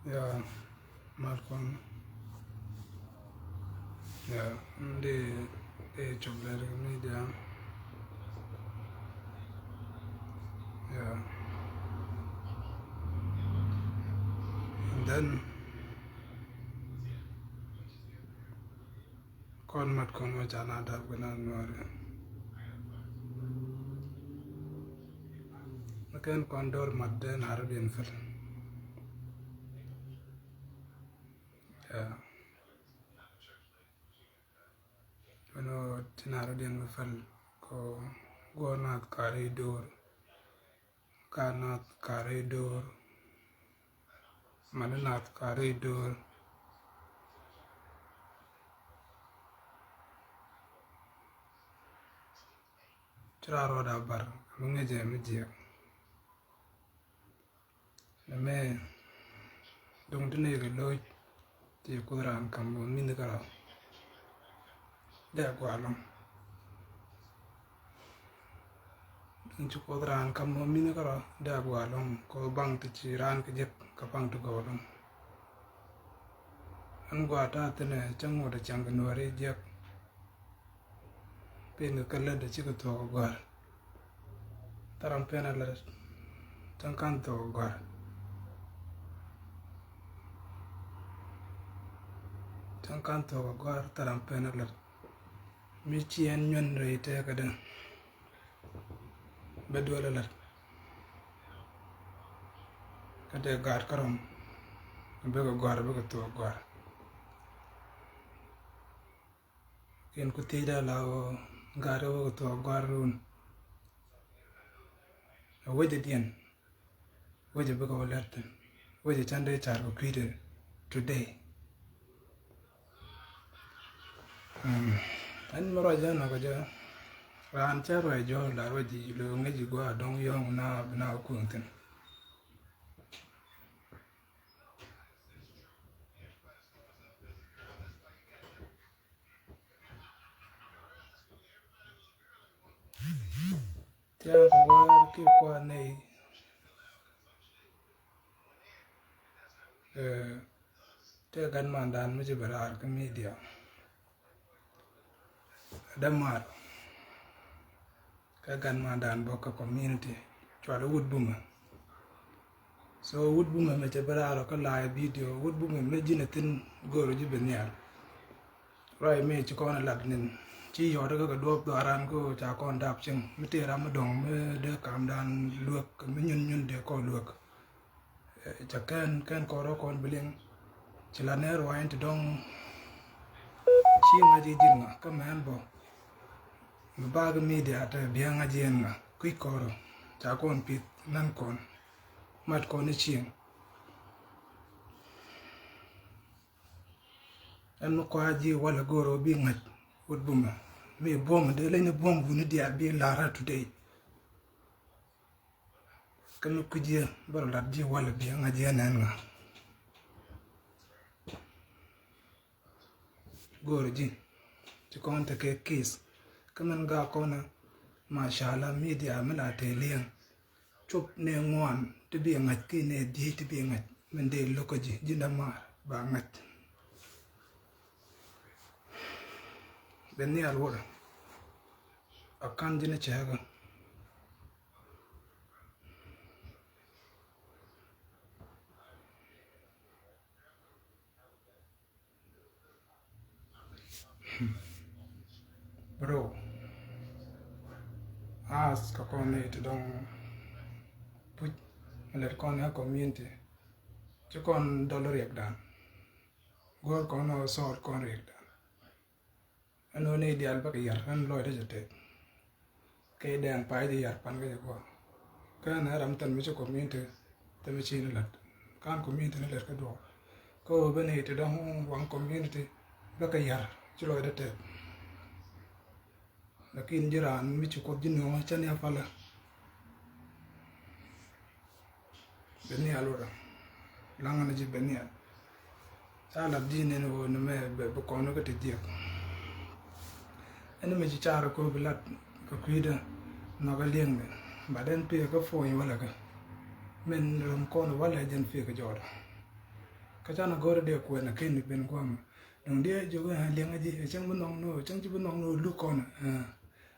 Yeah, Malcolm. Yeah, they chocolate media. Yeah, and then con mat con ma chana da guna nuare. Makan condor mat den Arabian fil. Yeah, tin Arabian fil ko go nat corridor, kanat corridor, mananat corridor. Chira da bar, mungeje mejia. Me dong tene ke loy ti kuran kam min kara. Da gwalong. Inchu kodran kam min kara da gwalong ko bang ti chiran ke jek ka pang tu golong. An gwa ta tene chango da chang nuare jek. Pen ka le da chika to gwal. Taram pena le chang kan to gwal. Chang kan to gwal taram pena le. Mi chien nyon re te ka den. Bedwala le. Ka de gar karam. Bega gwal bega to gwal. Ken ku tida la garo to gwal run. Weje dien. Weje bega walerten. Weje chande char ko kwide today. An maro jana ko ja ran charo e jo la roji lo ngeji gwa dong yong na kuntin. Tia ko ki kwa nei te gan mandan mi berar ke media. Damar ka gan mandan boka community chwala wood buma. So wood buma me te berar ko live video wood buma me jinatin goro ji benyal. Rai me ci ko na ladnin ci yo daga dop do aran ko cha kon dap ching mi te ram dong me de kam dan luok me nyun de ko luok. Cha kan ko ro kon biling ci la ne ro ent dong ci ngaji jinga ka man bo. Bag media ta biya ngaji nga kui koro cha kon pit nan kon mat kon ni ching. An mo kwa ji wala goro bi ngat wood buma. Me bom de le ni bom bu ni dia bi lara today. Kami kujia bar la ji wala bi ngaji nan nga. Goro ji ci kon ta ke case kaman ga kona mashallah media mala te liang chop ne ngwan te bi ngat ki ne di te bi ngat men de lokoji jinda mar ba ngat benni alwora akan jina chaga bro as ka kone te dong put let kone community ci kon dollar yak dan gor kono sort kon rek dan ano ne dial ba yar han loy de jete kay dang pa di yar pan ga ko kana ram tan mi ci community te mi ci ni lat kan community ne let ka do ko bene te dong wang community ba ka yar ci loy de te lakin jiran mi ci ko jinno ma chan ya fala benni alora langana ji benni sala dine no no me be ko no ka te dia ene me ci chara ko bilat ko kuida no ga lieng me baden pe ko fo yi wala ka men ram ko no wala jen fe ka joda Kachana gore de ko na ken ben ko ma dong de jogo ha lenga ji chang bunong no chang ji bunong no lu ko na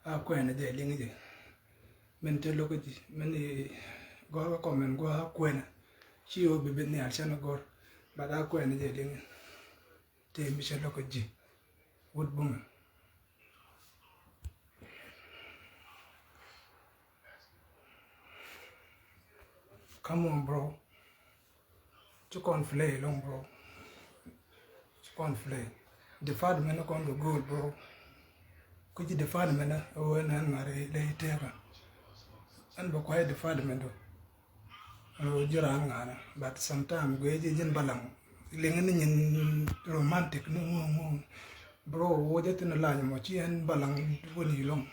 a ko na de lenga ji men te lo ko ji men go ko men go ha ko na chi o be ben ya chana gore ba da ko na de lenga te mi che lo ko ji wood bung. Come on, bro. You can't play long, bro. You can't play. The father man can't go good, bro. Could you the father man? Oh, and marry later. And be quiet the father man. Oh, you're but sometimes we didn't balang. Linging in romantic, no, bro. What it in a line, mochi and balang when you long.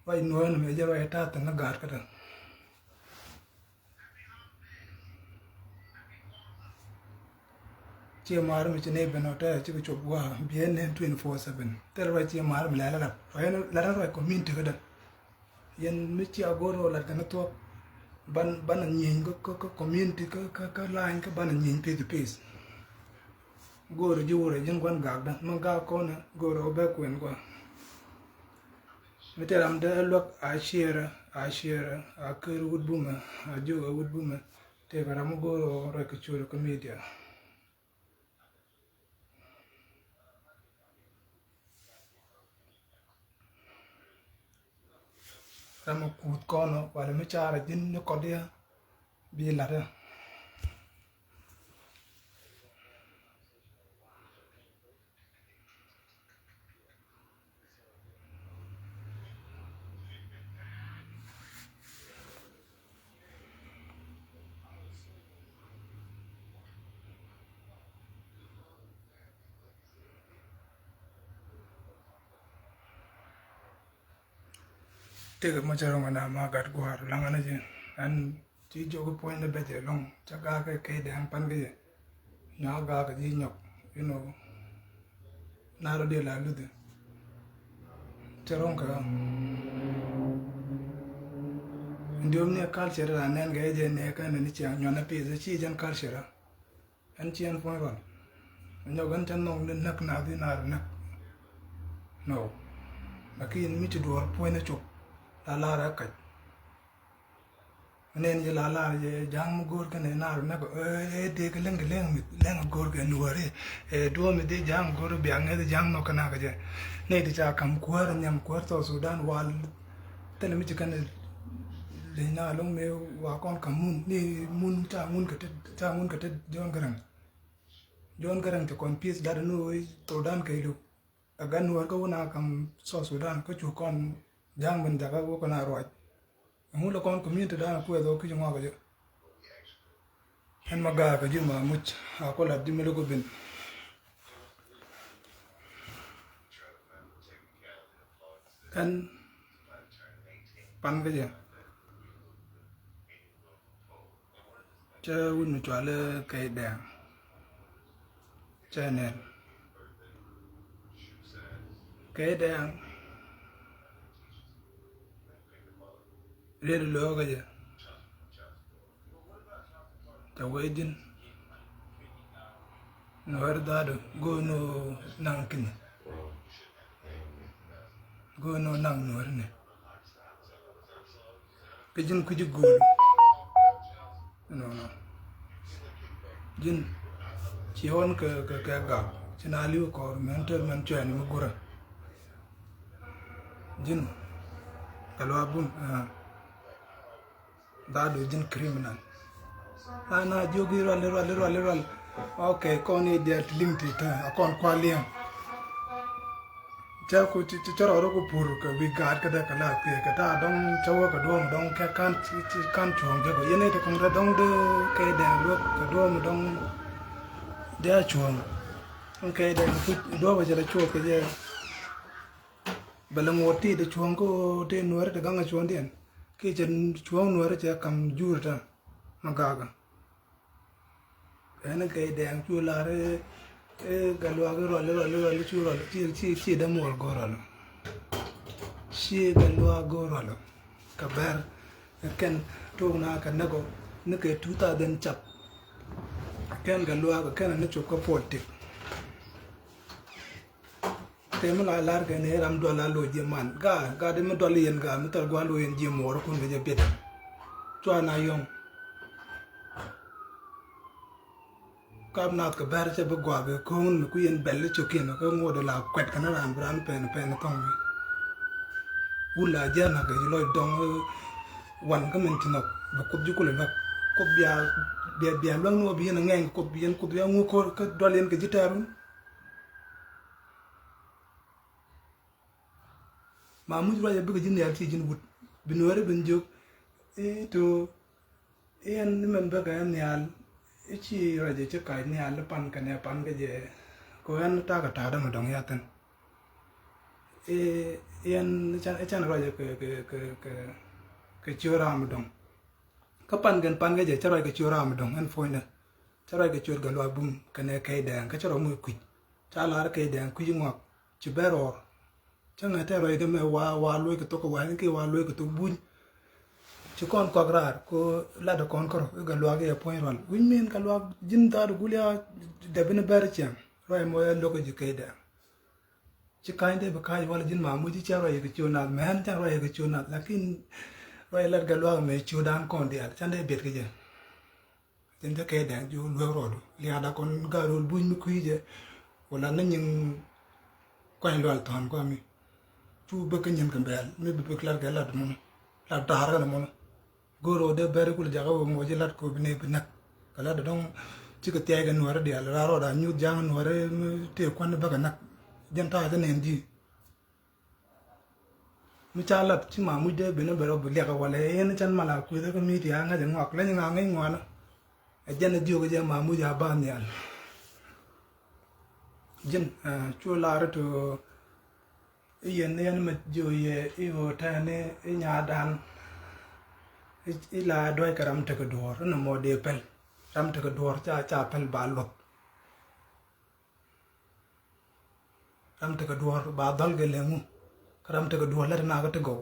Why no one major right out in the garden? Chia mar mi chene benota chi ko wa bien 24/7 tel wa chia mar mi la la community kada yen mi chia goro la kana to ban nyin ko community ka line ka ban nyin pe the pace goro jure jin gwan gagda man ga ko na goro be kwen kwa mi teram de lok a share a ker wood buma a joga wood buma te bara mo goro ra ka churu ko media. Ramo kut kono wala mi chara din no kodia bi lada tega macharo ngana ma gat gwar langana je an ti jogo point the bete long chaga ke de ang pan ge nya ga ga ji nyok you know naro de la lude charon ka ndiom ne culture la nen ge je ne ka ne chi nyona pe ze chi jan culture an chi an point ron nyogan tan nong ne nak na di nar nak no lakin mi ti do point na chok la ra ka nen je la je jang gor ka ne nar na ko de ka leng gor ka nuare do mi de jang gor bi ang de jang no kana ka je ne de cha kam kwar nyam kwar to Sudan wal tele mi kan le na long me wa kon kamun ni mun ka te jon garang to kon peace dar no to dan kai lu agan war ko na kam so Sudan ko chu kon jang ben daga ko kana roi mu lo kon community da ko do ki ngwa ga je en maga ga ji ma much a ko la dimelo ko ben kan pan ga je cha wun mi chwale kai da cha ne kai da le lo ga je ta wejin no herdado go no nankin go no nang no ne kejin kuji go no jin ci won ka ga ci na liu ko mentor man chen mu gura jin kalwa bun dado jin criminal ana jogi roll okay kon e det limti ta akon kwaliam cha ko ci choro ro ko pur ka bi gad ka da kala ka ta dong chawo ka dong ka kan chong je ko yene to kon ra dong de ke da lo ka dong de chong okay da do ba jara cho ka je balang woti de chong ko de nuar de ganga chong den ke chen chong nuar cha kam jur ta magaga ene ke de ang chu la re galwa ga roll chu roll chi da mol gorol chi galwa gorol ka ber ken to na ka nago nó cái 2000 chập ken ga lua cái nó chụp cái politic thế mà lại là cái này làm đôi là lôi gì man ga để mà đôi liền ga mà tao qua lôi gì mỏ cũng cái gì biết cho anh yong cáp nát cái bär cho bê qua cái con nó cứ yên belle cho kia nó cái ngô đó là quẹt cái nó làm brand pen tông ula jana cái lôi dong wan cái mình chỉ nó bọc cúp chú lên bọc cúp bia loang nó bia nó ngang cúp bia ngô cô cái đôi liền cái guitar mà muốn ra bây giờ này chỉ chính bút bên ngoài bên chỗ to anh mình bây giờ này chỉ ra chỉ cái này là pan cái gì có anh ta cái ta đó mà đồng ý anh anh chẳng ra cái chiều ra mà đồng cái pan cái gì chả ra cái chiều ra mà đồng anh phơi nè chả ra cái chiều cái loa bung cái này cái đèn cái chả ra mùi quỷ chả là cái đèn quỷ ngọc chỉ bé rồi chẳng ngay thế rồi cái mẹ wa lôi cái tóc wa cái wa lôi cái tóc bún chỉ còn qua grar có là được còn cái loa cái point rồi win men cái loa jin ta được gulia để bên bờ chăng rồi mọi lúc cái đấy chỉ cái đấy cái wala jin mà mua chỉ cho rồi cái chỗ nào mẹ hắn cho rồi cái chỗ nào lakin rồi là cái loa mẹ chỗ đang còn đi chẳng để biết cái gì chính cái đấy chỗ lôi rồi liền đã còn cái rồi bún mới quý chứ wala nó nhưng quay loa toàn qua mi chú bê cái nhân cái bèn mi bê cái là đúng là tar cái nào goro de bere kul jaga wo moji lat ko bine binak kala da don cika tiya ga nuwara dia la ro da nyu jang nuwara te kwan ba ga nak janta da ne ndi mi chalat ci ma mu de bine bere bu lega wala yen chan mala ku da ko mi tiya nga ngok la nga ngai ngwana a jana dio ga ma mu ja ba ni al jin chu la ra to yen ma jo ye I ho ta ne nya dan ila doy karam te ko dor no mo de pel ram te ko dor cha pel ba lot ram te ko dor ba dal ge lemu karam te ko dor la na ga te go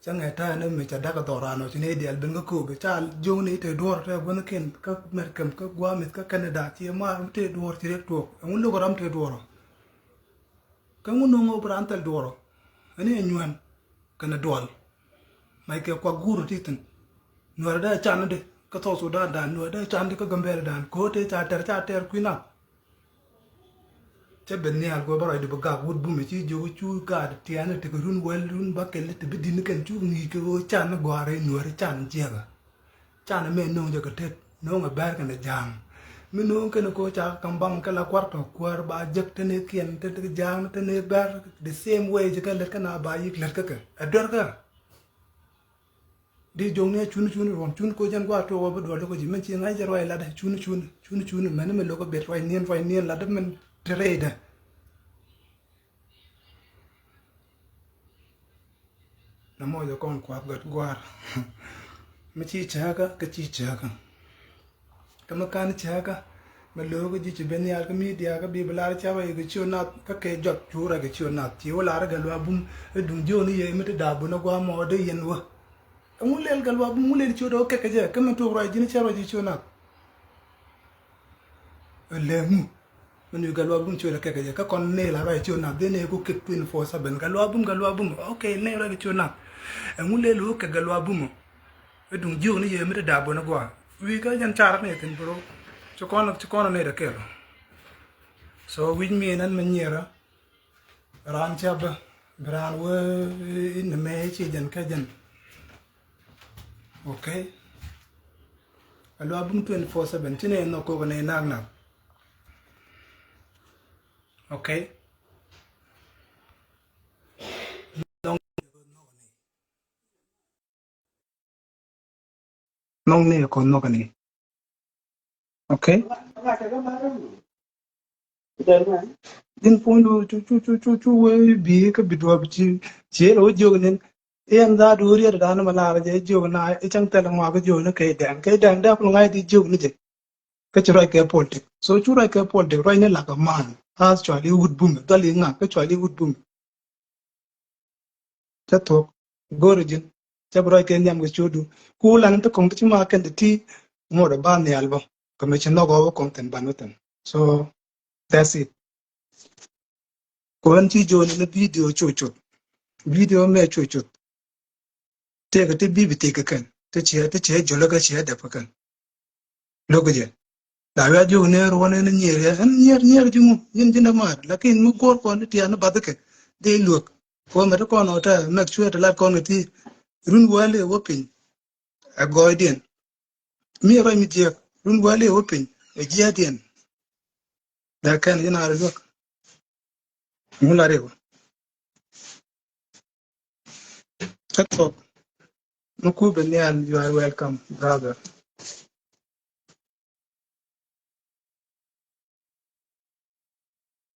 chẳng ngày ta nên mình chả đắc cái tàu ra nó chỉ nên đi bên cái khu cái cha dùng này thì đuổi theo bên cái các merkem các gua mit các Canada chỉ mà thì đuổi chỉ được đuổi ông lúc làm thì đuổi cái ông nông ở bên tây đuổi anh ấy nhuyễn cái nó đuổi mai cái qua guru thì tin nuôi đây chăn đấy cái thau Sudan đàn nuôi đây chăn đấy cái Gambia đàn cố thế cha ter quý nào cha bên này có bao nhiêu bác wood bùm chỉ jo chu cả thì anh thì cái run bác cái thì bên đi cái chu nghỉ cái chăn nó qua đây nuôi chăn chia cả chăn nó men nông cho cái tết nông ở bên cái này giang mình nông cái nó có cha kambang cái là quart ba giấc thế này kiên thế cái giang thế này bên the same way cho cái lật cái nào ba yết lật cái ở đó cái đi giống như chun ron chun ko jan qua to ba do ko ji men chi ngai jaroi la da chun men lo ko bet roi nien la da men trade na mo yo kon kwa gat gwar me chi cha ka chi cha ka ma kan cha ka me lo ko ji chi ben ya ka media ka bi bla cha ba cái chiu na ka ke jot chu ra cái chiu na ti wala ra ga lo bum dung jo ni ye me da bu na gwa mo de yen wa mulel galwa mulel chodo keke je kama to roi jini charo ji chona lemu menu galwa bum chodo keke je ka kon ne la roi chona de ne ko kek 24/7 galwa bum okay ne roi chona mulel o ke galwa bum dung jo ni ye mi da bo na gwa wi ka jan char ne tin bro chokon ne da kelo so with me nan menyera ran chaba bran we in me chi jan ka jan okay alo abum 24/7 tine no ko ne na okay nong ne ko no kani okay din pondo chu we bi ka bidwa bi che ro jognen em ra đuổi ra đó nó mà làm cái gì này chẳng thể là ngoài cái gì nó cái đèn đó cũng ngay thì gì nữa chứ cái chỗ này cái politic so chỗ này cái politic rồi nên là cái man as Charlie wood boom đó liền ngã cái Charlie wood boom chắc thuộc gorgeous chabro ke nyam go chodu ku lan to kong ti ma kan ti mo da ba ne albo kama chino go content banutan so that's it ko an ti jo ne video chocho video me chocho te ka te bi te ka kan te che jo la ka che da pa kan logo je da ya jo ne ro ne nyer an nyer ju yin jina mar lakin mu ko ko ne ti an ba de ke de luok ko ma ko no ta make sure ta la ko ne ti run wale wopin a goidien mi ra mi je run wale wopin e giadien da kan yana ra luok mu la rewa that's all. Muku Benyan, you are welcome, brother.